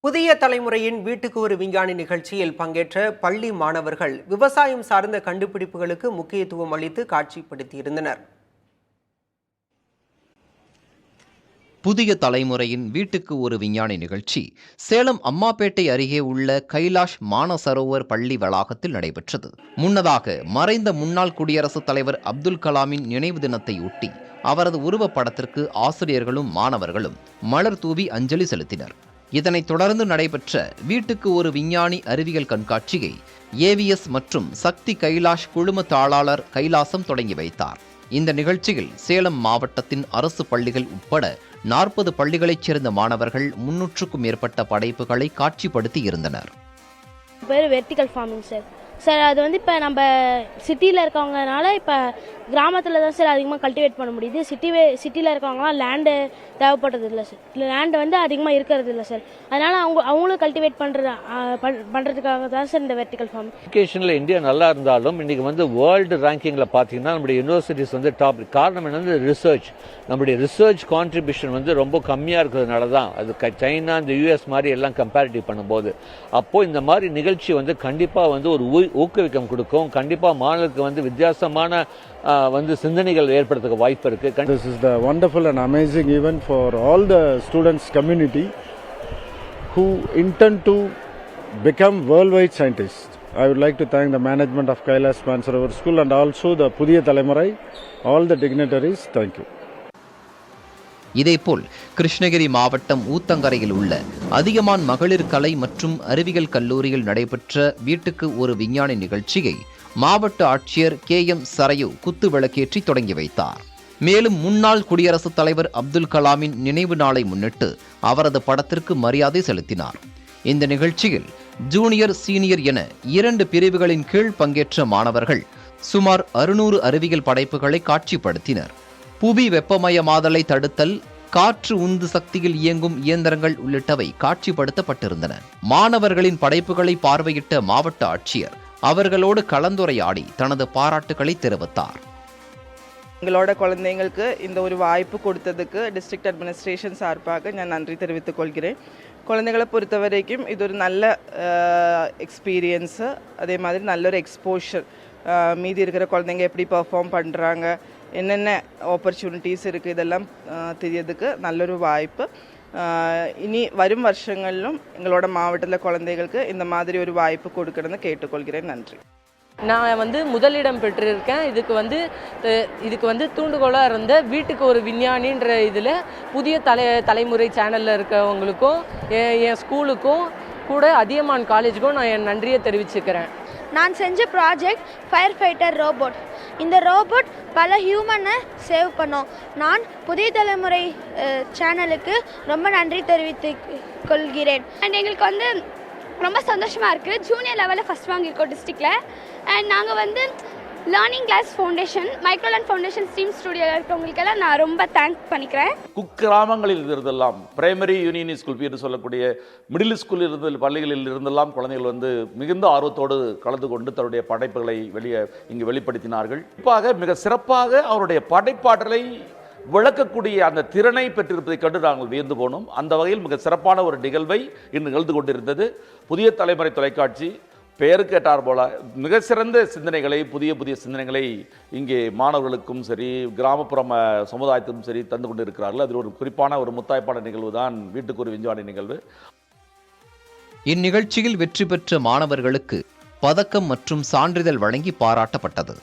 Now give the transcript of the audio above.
புதிய தலைமுறையின் வீட்டுக்கு ஒரு விஞ்ஞானி நிகழ்ச்சியில் பங்கேற்ற பள்ளி மாணவர்கள் விவசாயம் சார்ந்த கண்டுபிடிப்புகளுக்கு முக்கியத்துவம் அளித்து காட்சிப்படுத்தியிருந்தனர். புதிய தலைமுறையின் வீட்டுக்கு ஒரு விஞ்ஞானி நிகழ்ச்சி சேலம் அம்மாப்பேட்டை அருகே உள்ள கைலாஷ் மானசரோவர் பள்ளி வளாகத்தில் நடைபெற்றது. முன்னதாக மறைந்த முன்னாள் குடியரசுத் தலைவர் அப்துல் கலாமின் நினைவு தினத்தை ஒட்டி அவரது உருவப்படத்திற்கு ஆசிரியர்களும் மாணவர்களும் மலர் தூவி அஞ்சலி செலுத்தினர். இதனைத் தொடர்ந்து நடைபெற்ற வீட்டுக்கு ஒரு விஞ்ஞானி அறிவியல் கண்காட்சியை ஏவிஎஸ் மற்றும் சக்தி கைலாஷ் குழும தாளாளர் கைலாசம் தொடங்கி வைத்தார். இந்த நிகழ்ச்சியில் சேலம் மாவட்டத்தின் அரசு பள்ளிகள் உட்பட 40 பள்ளிகளைச் சேர்ந்த மாணவர்கள் 300க்கும் மேற்பட்ட படைப்புகளை காட்சிப்படுத்தி இருந்தனர். பேர் வெர்டிக்கல் ஃபார்மிங் சார் அது வந்து இப்போ நம்ம சிட்டியில் இருக்கவங்கனால இப்போ கிராமத்தில் தான் சார் அதிகமாக கல்டிவேட் பண்ண முடியுது. சிட்டியில் இருக்கவங்களாம் லேண்டு தேவைப்படுறது இல்லை சார். லேண்டு வந்து அதிகமாக இருக்கிறது இல்லை சார். அதனால் அவங்களும் கல்டிவேட் பண்ணுறதுக்காக தான் சார் இந்த வெர்டிக்கல் ஃபார்மிங். எஜுகேஷனில் இந்தியா நல்லா இருந்தாலும் இன்றைக்கி வந்து வேர்ல்டு ரேங்கிங்கில் பார்த்தீங்கன்னா நம்முடைய யூனிவர்சிட்டிஸ் வந்து டாப். காரணம் என்னது? ரிசர்ச். நம்முடைய ரிசர்ச் கான்ட்ரிபியூஷன் வந்து ரொம்ப கம்மியாக இருக்கிறதுனால தான் அது சைனா இந்த யூஎஸ் மாதிரி எல்லாம் கம்பேரிட்டிவ் பண்ணும்போது அப்போது இந்த மாதிரி நிகழ்ச்சி வந்து கண்டிப்பாக வந்து ஒரு ஊக்குவிக்கம் கொடுக்கும். கண்டிப்பாக மாணவர்களுக்கு வந்து வித்தியாசமான வந்து சிந்தனைகள் ஏற்படுறதுக்கு வாய்ப்பு இருக்கு. This is the wonderful and amazing event for all the students community who intend to become worldwide scientists. I would like to thank the management of Kailash Mansarovar School and also the Pudhiya Thalaimurai, all the dignitaries. Thank you. இதேபோல் கிருஷ்ணகிரி மாவட்டம் ஊத்தங்கரையில் உள்ள அதிகமான் மகளிர் கலை மற்றும் அறிவியல் கல்லூரியில் நடைபெற்ற வீட்டுக்கு ஒரு விஞ்ஞானி நிகழ்ச்சியை மாவட்ட ஆட்சியர் KM சரையு குத்து விளக்கேற்றி தொடங்கி வைத்தார். மேலும் முன்னாள் குடியரசுத் தலைவர் அப்துல் கலாமின் நினைவு நாளை முன்னிட்டு அவரது படத்திற்கு மரியாதை செலுத்தினார். இந்த நிகழ்ச்சியில் ஜூனியர் சீனியர் என 2 பிரிவுகளின் கீழ் பங்கேற்ற மாணவர்கள் சுமார் 600 அறிவியல் படைப்புகளை காட்சிப்படுத்தினர். புவி வெப்பமயமாதலை தடுத்தல், காற்று உந்து சக்தியில் இயங்கும் இயந்திரங்கள் உள்ளிட்டவை காட்சிப்படுத்தப்பட்டிருந்தன. மாணவர்களின் படைப்புகளை பார்வையிட்ட மாவட்ட ஆட்சியர் அவர்களோடு கலந்துரையாடி தனது பாராட்டுகளை தெரிவித்தார். எங்களோட குழந்தைங்களுக்கு இந்த ஒரு வாய்ப்பு கொடுத்ததுக்கு டிஸ்ட்ரிக்ட் அட்மினிஸ்ட்ரேஷன் சார்பாக நான் நன்றி தெரிவித்துக் கொள்கிறேன். குழந்தைகளை பொறுத்த வரைக்கும் இது ஒரு நல்ல எக்ஸ்பீரியன்ஸு, அதே மாதிரி நல்ல ஒரு எக்ஸ்போஷர். மீதி இருக்கிற குழந்தைங்க எப்படி பர்ஃபார்ம் பண்ணுறாங்க, என்னென்ன ஆப்பர்ச்சுனிட்டிஸ் இருக்குது, இதெல்லாம் தெரியறதுக்கு நல்லொரு வாய்ப்பு. இனி வரும் வருஷங்களிலும் எங்களோட மாவட்டத்தில் குழந்தைகளுக்கு இந்த மாதிரி ஒரு வாய்ப்பு கொடுக்கணும்னு கேட்டுக்கொள்கிறேன். நன்றி. நான் வந்து முதலிடம் பெற்றிருக்கேன். இதுக்கு வந்து தூண்டுகோலாக இருந்த வீட்டுக்கு ஒரு விஞ்ஞானின்ற இதில் புதிய தலைமுறை சேனலில் இருக்கவங்களுக்கும் என் ஸ்கூலுக்கும் கூட அதியமான் காலேஜுக்கும் நான் என் நன்றியை தெரிவிச்சுக்கிறேன். நான் செஞ்ச ப்ராஜெக்ட் ஃபயர் ஃபைட்டர் ரோபோட். இந்த ரோபோட் பல ஹியூமனை சேவ் பண்ணோம். நான் புதிய தலைமுறை சேனலுக்கு ரொம்ப நன்றி தெரிவித்துக் கொள்கிறேன். அண்ட் எங்களுக்கு வந்து ரொம்ப சந்தோஷமாக இருக்குது. ஜூனியர் லெவலில் ஃபஸ்ட் வாங்கியிருக்கோம் டிஸ்ட்ரிக்டில். அண்ட் நாங்கள் வந்து learning class foundation, Microland foundation stream ஸ்டுடியோவில் இருக்கிறவங்களுக்கெல்லாம் நான் ரொம்ப தேங்க் பண்ணிக்கிறேன். குக்கிராமங்களில் இருந்தெல்லாம் பிரைமரி யூனியன் ஸ்கூல் என்று சொல்லக்கூடிய மிடில் ஸ்கூலில் இருந்து பள்ளிகளில் இருந்தெல்லாம் குழந்தைகள் வந்து மிகுந்த ஆர்வத்தோடு கலந்து கொண்டு தன்னுடைய படைப்புகளை இங்கு வெளிப்படுத்தினார்கள். குறிப்பாக மிக சிறப்பாக அவருடைய படைப்பாற்றலை விளக்கக்கூடிய அந்த திறனை பெற்றிருப்பதை கண்டு நாங்கள் வியந்து போனோம். அந்த வகையில் மிக சிறப்பான ஒரு நிகழ்வை இன்று நிகழ்ந்து கொண்டிருந்தது. புதிய தலைமுறை தொலைக்காட்சி பெயருக்கு ஏற்றார் போல மிக சிறந்த சிந்தனைகளை, புதிய சிந்தனைகளை இங்கே மாணவர்களுக்கும் சரி கிராமப்புற சமுதாயத்துக்கும் சரி தந்து கொண்டு இருக்கிறார்கள். அதில் ஒரு குறிப்பான ஒரு முத்தாய்ப்பான நிகழ்வு தான் வீட்டுக்கு ஒரு விஞ்ஞானி நிகழ்வு. இந்நிகழ்ச்சியில் வெற்றி பெற்ற மாணவர்களுக்கு பதக்கம் மற்றும் சான்றிதழ் வழங்கி பாராட்டப்பட்டது.